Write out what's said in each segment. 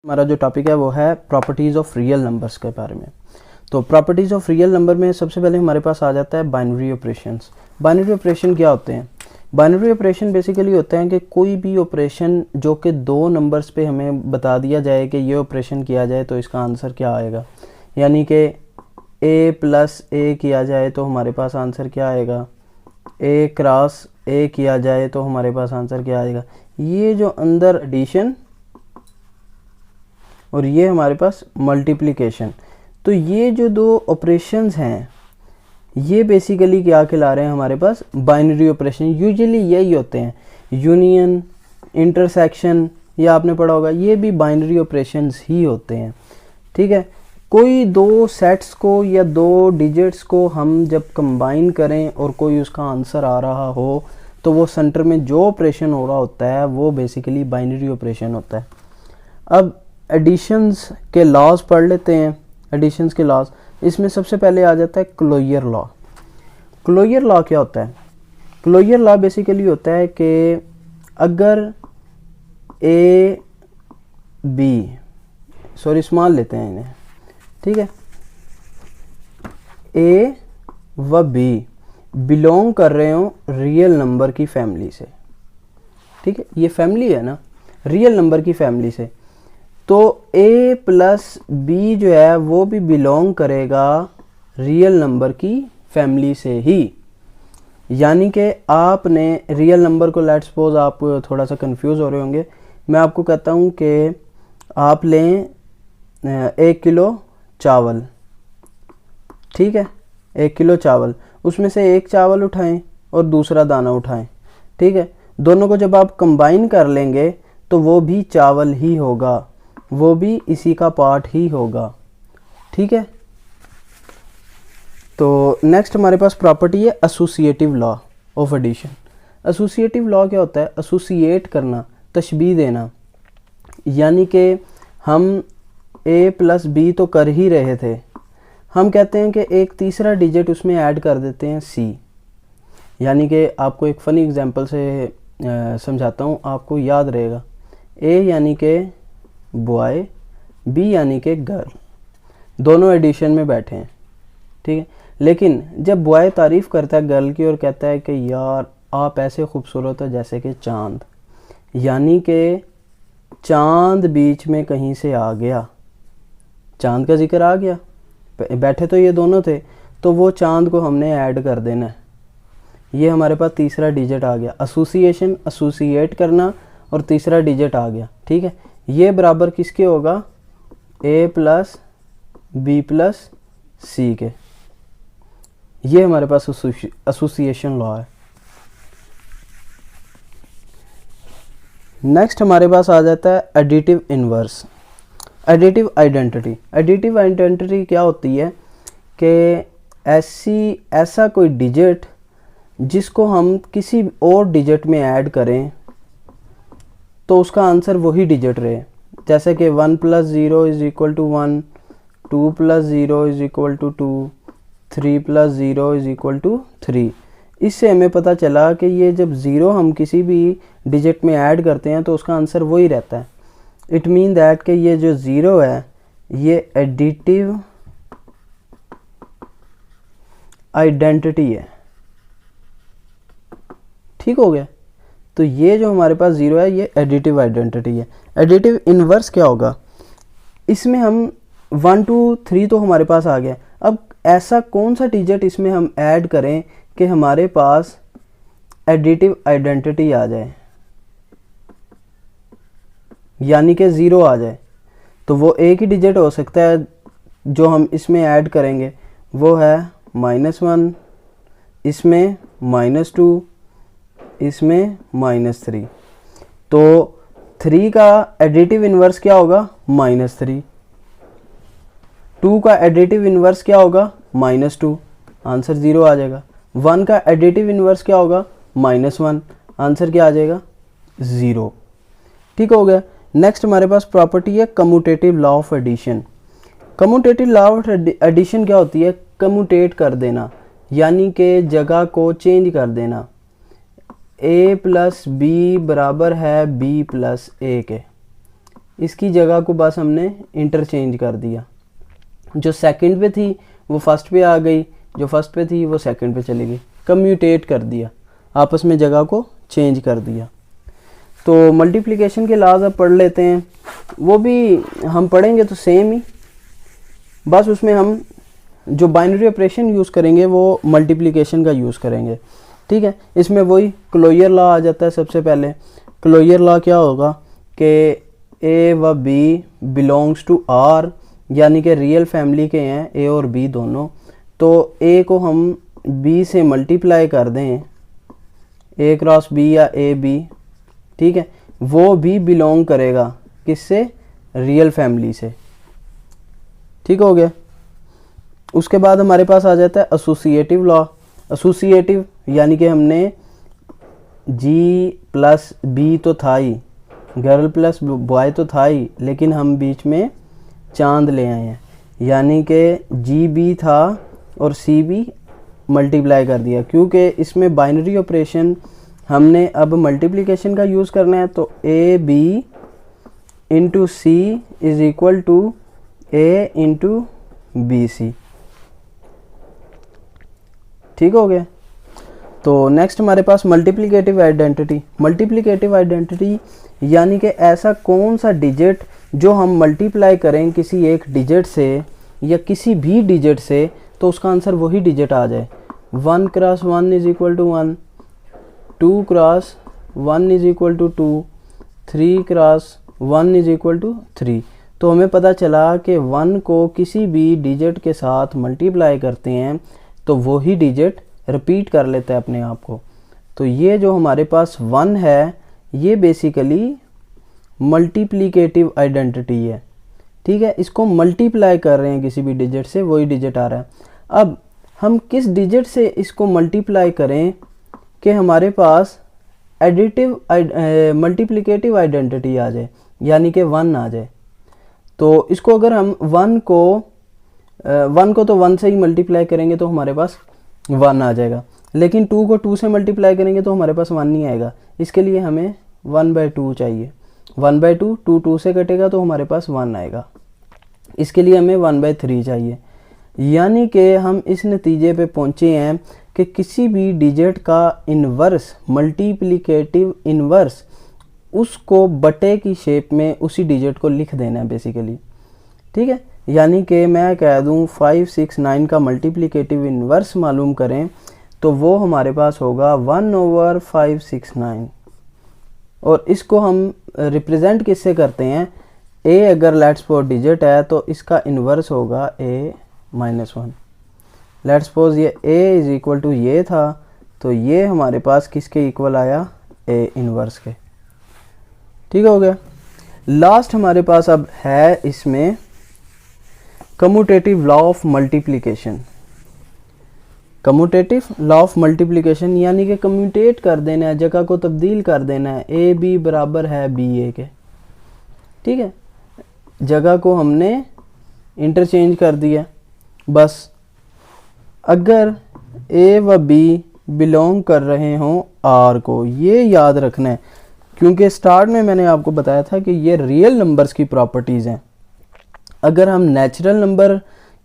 हमारा जो टॉपिक है वो है प्रॉपर्टीज़ ऑफ रियल नंबर्स के बारे में। तो प्रॉपर्टीज़ ऑफ रियल नंबर में सबसे पहले हमारे पास आ जाता है बाइनरी ऑपरेशंस। बाइनरी ऑपरेशन क्या होते हैं? बाइनरी ऑपरेशन बेसिकली होते हैं कि कोई भी ऑपरेशन जो कि दो नंबर्स पे हमें बता दिया जाए कि ये ऑपरेशन किया जाए तो इसका आंसर क्या आएगा। यानी कि a प्लस a किया जाए तो हमारे पास आंसर क्या आएगा, a क्रॉस a किया जाए तो हमारे पास आंसर क्या आएगा। ये जो अंदर एडिशन और ये हमारे पास मल्टीप्लिकेशन, तो ये जो दो ऑपरेशंस हैं ये बेसिकली क्या कहला रहे हैं हमारे पास, बाइनरी ऑपरेशन। यूजुअली यही होते हैं, यूनियन, इंटरसेक्शन, ये आपने पढ़ा होगा, ये भी बाइनरी ऑपरेशंस ही होते हैं। ठीक है, कोई दो सेट्स को या दो डिजिट्स को हम जब कंबाइन करें और कोई उसका आंसर आ रहा हो तो वो सेंटर में जो ऑपरेशन हो रहा होता है वो बेसिकली बाइनरी ऑपरेशन होता है। अब एडिशंस के लॉज पढ़ लेते हैं। एडिशंस के लॉज, इसमें सबसे पहले आ जाता है क्लोजर लॉ। क्लोजर लॉ क्या होता है? क्लोजर लॉ बेसिकली होता है कि अगर ए बी, सॉरी स्मॉल लेते हैं इन्हें, ठीक है, ए व बी बिलोंग कर रहे हो रियल नंबर की फैमिली से। ठीक है, ये फैमिली है ना, रियल नंबर की फैमिली से, तो a प्लस बी जो है वो भी बिलोंग करेगा रियल नंबर की फैमिली से ही। यानी कि आपने रियल नंबर को, लेट्स सपोज आप थोड़ा सा कंफ्यूज हो रहे होंगे, मैं आपको कहता हूँ कि आप लें 1 किलो चावल, ठीक है, 1 किलो चावल, उसमें से एक चावल उठाएं और दूसरा दाना उठाएं। ठीक है, दोनों को जब आप कंबाइन कर लेंगे तो वो भी चावल ही होगा, वो भी इसी का पार्ट ही होगा। ठीक है, तो नेक्स्ट हमारे पास प्रॉपर्टी है associative law of addition. Associative law क्या होता है? एसोसिएट करना, तशबीह देना। यानी कि हम a प्लस बी तो कर ही रहे थे, हम कहते हैं कि एक तीसरा डिजिट उसमें ऐड कर देते हैं c। यानी कि आपको एक फ़नी एग्जांपल से समझाता हूँ, आपको याद रहेगा। a यानी कि बॉय, बी यानी कि गर्ल, दोनों एडिशन में बैठे हैं। ठीक है, लेकिन जब बॉय तारीफ़ करता है गर्ल की और कहता है कि यार आप ऐसे खूबसूरत हो जैसे कि चांद, यानी कि चांद बीच में कहीं से आ गया, चांद का जिक्र आ गया, बैठे तो ये दोनों थे, तो वो चांद को हमने ऐड कर देना है। ये हमारे पास तीसरा डिजिट आ गया, एसोसिएशन, एसोसिएट करना, और तीसरा डिजिट आ गया। ठीक है, ये बराबर किसके होगा? a प्लस बी प्लस सी के। ये हमारे पास एसोसिएशन लॉ है। नेक्स्ट हमारे पास आ जाता है additive inverse, additive identity. Additive identity क्या होती है कि ऐसा कोई डिजिट जिसको हम किसी और डिजिट में ऐड करें तो उसका आंसर वही डिजिट रहे। जैसे कि 1 plus 0 is equal to 1, 2 plus 0 is equal to 2, 3 plus 0 is equal to 3। इससे हमें पता चला कि ये जब ज़ीरो हम किसी भी डिजिट में ऐड करते हैं तो उसका आंसर वही रहता है। इट मीन दैट कि ये जो ज़ीरो है ये एडिटिव आइडेंटिटी है। ठीक हो गया, तो ये जो हमारे पास ज़ीरो है ये एडिटिव आइडेंटिटी है। एडिटिव इनवर्स क्या होगा? इसमें हम 1 2 3 तो हमारे पास आ गया, अब ऐसा कौन सा डिजिट इसमें हम ऐड करें कि हमारे पास एडिटिव आइडेंटिटी आ जाए, यानी कि ज़ीरो आ जाए। तो वो एक ही डिजिट हो सकता है जो हम इसमें ऐड करेंगे, वो है -1, इसमें -2, इसमें -3। तो 3 का एडिटिव इन्वर्स क्या होगा? -3। 2 का एडिटिव इन्वर्स क्या होगा? -2, आंसर 0 आ जाएगा। 1 का एडिटिव इन्वर्स क्या होगा? -1, आंसर क्या आ जाएगा? 0। ठीक हो गया। नेक्स्ट हमारे पास प्रॉपर्टी है commutative law of addition. Commutative law of addition क्या होती है? कम्यूटेट कर देना, यानी कि जगह को चेंज कर देना। a प्लस बी बराबर है b प्लस a के, इसकी जगह को बस हमने इंटरचेंज कर दिया। जो सेकंड पे थी वो फर्स्ट पे आ गई, जो फर्स्ट पे थी वो सेकंड पे चली गई, कम्यूटेट कर दिया, आपस में जगह को चेंज कर दिया। तो मल्टीप्लिकेशन के लाज अब पढ़ लेते हैं, वो भी हम पढ़ेंगे तो सेम ही, बस उसमें हम जो बाइनरी ऑपरेशन यूज़ करेंगे वो मल्टीप्लिकेशन का यूज़ करेंगे। ठीक है, इसमें वही क्लोजर लॉ आ जाता है। सबसे पहले क्लोजर लॉ क्या होगा कि ए व बी बिलोंग्स टू आर, यानी कि रियल फैमिली के हैं ए और बी दोनों, तो ए को हम बी से मल्टीप्लाई कर दें, ए क्रॉस बी या ए बी, ठीक है, वो भी बिलोंग करेगा किससे, रियल फैमिली से। ठीक हो गया। उसके बाद हमारे पास आ जाता है एसोसिएटिव लॉ। एसोसिएटिव यानी कि हमने जी प्लस बी तो था ही, गर्ल प्लस बॉय तो था ही, लेकिन हम बीच में चांद ले आए हैं, यानी कि जी बी था और सी बी मल्टीप्लाई कर दिया। क्योंकि इसमें बाइनरी ऑपरेशन हमने अब मल्टीप्लिकेशन का यूज़ करना है, तो A B into C is equal to A into B C. ठीक हो गया। तो नेक्स्ट हमारे पास मल्टीप्लिकेटिव आइडेंटिटी। मल्टीप्लिकेटिव आइडेंटिटी यानी कि ऐसा कौन सा डिजिट जो हम मल्टीप्लाई करें किसी एक डिजिट से या किसी भी डिजिट से तो उसका आंसर वही डिजिट आ जाए। 1 cross 1 is equal to 1, 2 cross 1 is equal to 2, 3 cross 1 is equal to 3। तो हमें पता चला कि 1 को किसी भी डिजिट के साथ मल्टीप्लाई करते हैं तो वही डिजिट रिपीट कर लेता है अपने आप को। तो ये जो हमारे पास 1 है ये बेसिकली मल्टीप्लिकेटिव आइडेंटिटी है। ठीक है, इसको मल्टीप्लाई कर रहे हैं किसी भी डिजिट से, वही डिजिट आ रहा है। अब हम किस डिजिट से इसको मल्टीप्लाई करें कि हमारे पास एडिटिव मल्टीप्लिकेटिव आइडेंटिटी आ जाए, यानी कि 1 आ जाए। तो इसको अगर हम 1 को तो 1 से ही मल्टीप्लाई करेंगे तो हमारे पास 1 आ जाएगा, लेकिन 2 को 2 से मल्टीप्लाई करेंगे तो हमारे पास 1 नहीं आएगा। इसके लिए हमें 1/2 चाहिए। 1/2, 2 से कटेगा तो हमारे पास 1 आएगा। इसके लिए हमें 1/3 चाहिए। यानी कि हम इस नतीजे पे पहुंचे हैं कि किसी भी डिजिट का इन्वर्स, मल्टीप्लिकेटिव इन्वर्स, उसको बटे की शेप में उसी डिजिट को लिख देना है बेसिकली। ठीक है, यानी कि मैं कह दूं 5, 6, 9 का मल्टीप्लिकेटिव इन्वर्स मालूम करें तो वो हमारे पास होगा 1/5, 6, 9। और इसको हम रिप्रेजेंट किससे करते हैं, ए अगर लेट्स सपोज डिजिट है तो इसका इन्वर्स होगा a-1। लेट्स सपोज ये a इज इक्वल टू ये था, तो ये हमारे पास किसके इक्वल आया, a इन्वर्स के। ठीक हो गया। लास्ट हमारे पास अब है इसमें commutative law of multiplication. Commutative law of multiplication यानी कि कम्यूटेट कर देना है, जगह को तब्दील कर देना है। ए बी बराबर है बी ए के। ठीक है, जगह को हमने इंटरचेंज कर दिया। बस अगर ए व बी बिलोंग कर रहे हों आर को, ये याद रखना है, क्योंकि स्टार्ट में मैंने आपको बताया था कि ये रियल नंबर्स की प्रॉपर्टीज़ हैं। अगर हम नेचुरल नंबर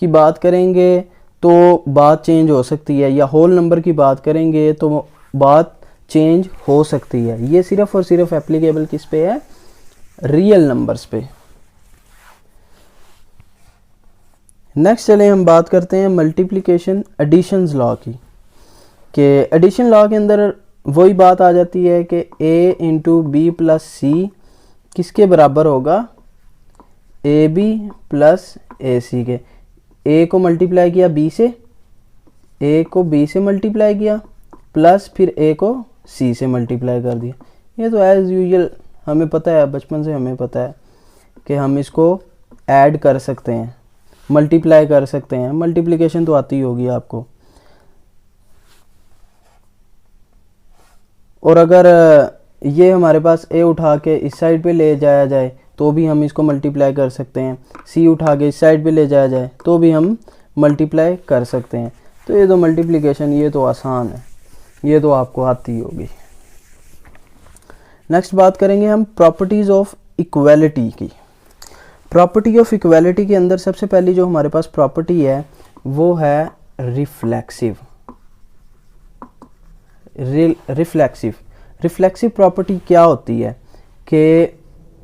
की बात करेंगे तो बात चेंज हो सकती है, या होल नंबर की बात करेंगे तो बात चेंज हो सकती है। ये सिर्फ और सिर्फ एप्लीकेबल किस पे है, रियल नंबर्स पे। नेक्स्ट चले हम बात करते हैं मल्टीप्लिकेशन एडिशंस लॉ की। कि एडिशन लॉ के अंदर वही बात आ जाती है कि a इंटू बी प्लस सी किसके बराबर होगा, ए बी प्लस ए सी के। a को मल्टीप्लाई किया b से, a को b से मल्टीप्लाई किया, प्लस फिर a को c से मल्टीप्लाई कर दिया। ये तो एज यूजुअल हमें पता है, बचपन से हमें पता है कि हम इसको ऐड कर सकते हैं, मल्टीप्लाई कर सकते हैं। मल्टीप्लिकेशन तो आती ही होगी आपको। और अगर ये हमारे पास a उठा के इस साइड पे ले जाया जाए तो भी हम इसको मल्टीप्लाई कर सकते हैं, c उठा के इस साइड पे ले जाया जाए तो भी हम मल्टीप्लाई कर सकते हैं। तो ये तो मल्टीप्लिकेशन, ये तो आसान है, ये तो आपको आती होगी। नेक्स्ट बात करेंगे हम प्रॉपर्टीज़ ऑफ इक्वालिटी की। प्रॉपर्टी ऑफ इक्वालिटी के अंदर सबसे पहली जो हमारे पास प्रॉपर्टी है वो है रिफ्लेक्सिव। रिफ्लेक्सिव प्रॉपर्टी क्या होती है कि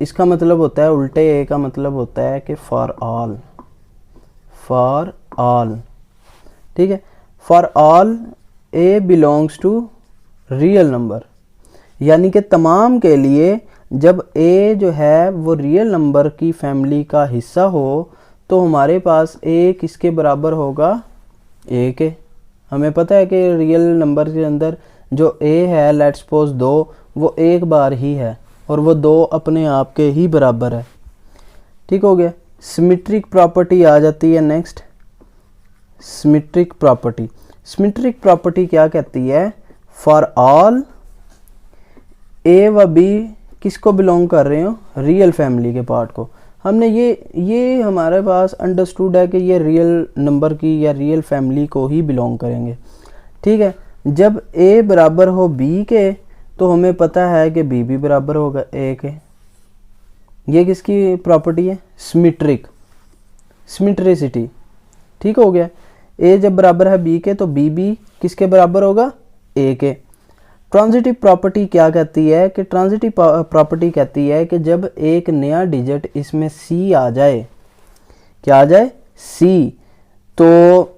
इसका मतलब होता है, उल्टे ए का मतलब होता है कि फॉर ऑल, ठीक है। For all A belongs to real number, यानी कि तमाम के लिए जब ए जो है वो रियल नंबर की फैमिली का हिस्सा हो तो हमारे पास ए किसके बराबर होगा, ए के। हमें पता है कि रियल नंबर के अंदर जो ए है, लेट्स सपोज 2, वो एक बार ही है और वो 2 अपने आप के ही बराबर है, ठीक हो गया। सिमेट्रिक प्रॉपर्टी आ जाती है नेक्स्ट, सिमेट्रिक प्रॉपर्टी क्या कहती है, फॉर ऑल ए व बी किसको बिलोंग कर रहे हो, रियल फैमिली के पार्ट को। हमने ये हमारे पास अंडरस्टूड है कि ये रियल नंबर की या रियल फैमिली को ही बिलोंग करेंगे, ठीक है। जब ए बराबर हो बी के तो हमें पता है कि बी भी बराबर होगा ए के। ये किसकी प्रॉपर्टी है, सिमेट्रिसिटी, ठीक हो गया। ए जब बराबर है बी के तो बी भी किसके बराबर होगा, ए के। ट्रांजिटिव प्रॉपर्टी क्या कहती है कि ट्रांजिटिव प्रॉपर्टी कहती है कि जब एक नया डिजिट इसमें सी आ जाए, क्या आ जाए, सी, तो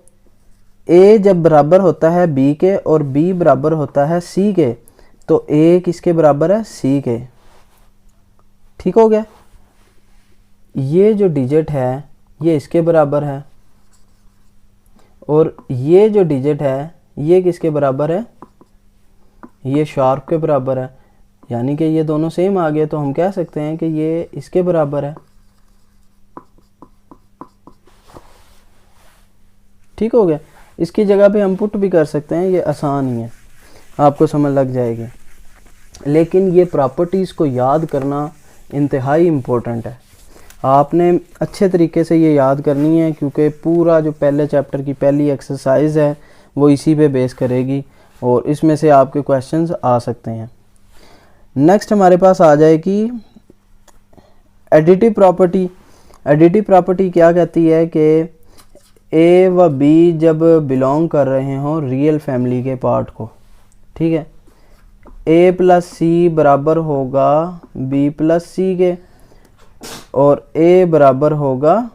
ए जब बराबर होता है बी के और बी बराबर होता है सी के तो ए किसके बराबर है, सी के, ठीक हो गया। ये जो डिजिट है ये इसके बराबर है और ये जो डिजिट है ये किसके बराबर है, ये शार्प के बराबर है, यानी कि ये दोनों सेम आ गए तो हम कह सकते हैं कि ये इसके बराबर है, ठीक हो गया। इसकी जगह पे हम पुट भी कर सकते हैं, ये आसान ही है, आपको समझ लग जाएगी। लेकिन ये प्रॉपर्टीज़ को याद करना इंतहाई इम्पोर्टेंट है, आपने अच्छे तरीके से ये याद करनी है क्योंकि पूरा जो पहले चैप्टर की पहली एक्सरसाइज है वो इसी पे बेस करेगी और इसमें से आपके क्वेश्चंस आ सकते हैं। नेक्स्ट हमारे पास आ जाएगी एडिटिव प्रॉपर्टी। एडिटिव प्रॉपर्टी क्या कहती है कि ए व बी जब बिलोंग कर रहे हों रियल फैमिली के पार्ट को, ठीक है, ए प्लस सी बराबर होगा बी प्लस सी के और ए बराबर होगा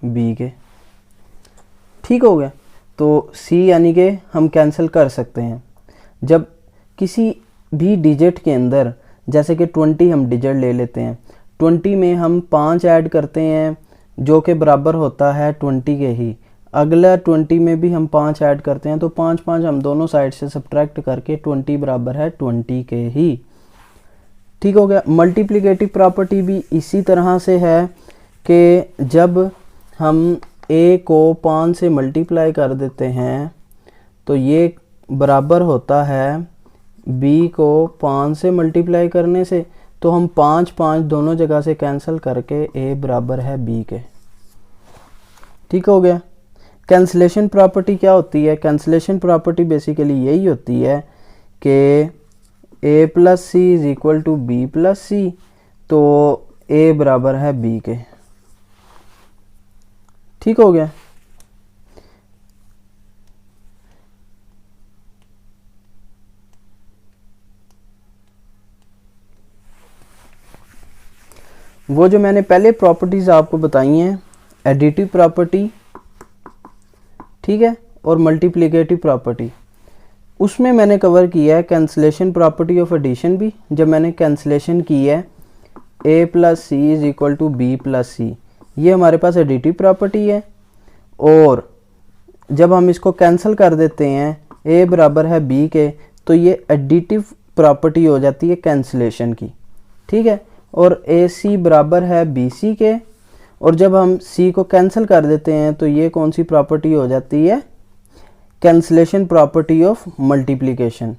बी के, ठीक हो गया। तो सी यानी कि हम कैंसिल कर सकते हैं। जब किसी भी डिजिट के अंदर, जैसे कि 20 हम डिजिट ले लेते हैं, 20 में हम 5 ऐड करते हैं जो कि बराबर होता है 20 के ही, अगला 20 में भी हम 5 ऐड करते हैं तो 5 5 हम दोनों साइड से सब्ट्रैक्ट करके 20 बराबर है 20 के ही, ठीक हो गया। मल्टीप्लिकेटिव प्रॉपर्टी भी इसी तरह से है कि जब हम ए को 5 से मल्टीप्लाई कर देते हैं तो ये बराबर होता है बी को 5 से मल्टीप्लाई करने से, तो हम 5 5 दोनों जगह से कैंसिल करके ए बराबर है बी के, ठीक हो गया। कैंसलेशन प्रॉपर्टी क्या होती है, कैंसलेशन प्रॉपर्टी बेसिकली यही होती है कि A plus C is equal to B plus C, तो ए बराबर है बी के, ठीक हो गया। वो जो मैंने पहले प्रॉपर्टीज आपको बताई हैं, एडिटिव प्रॉपर्टी, ठीक है, और मल्टीप्लिकेटिव प्रॉपर्टी, उसमें मैंने कवर किया है कैंसलेशन प्रॉपर्टी ऑफ एडिशन भी। जब मैंने कैंसलेशन की है A plus C is equal to B plus C, ये हमारे पास एडिटिव प्रॉपर्टी है, और जब हम इसको कैंसिल कर देते हैं ए बराबर है बी के तो ये एडिटिव प्रॉपर्टी हो जाती है कैंसलेशन की, ठीक है। और ए सी बराबर है बी सी के, और जब हम सी को कैंसिल कर देते हैं तो ये कौन सी प्रॉपर्टी हो जाती है, कैंसलेशन प्रॉपर्टी ऑफ मल्टीप्लिकेशन।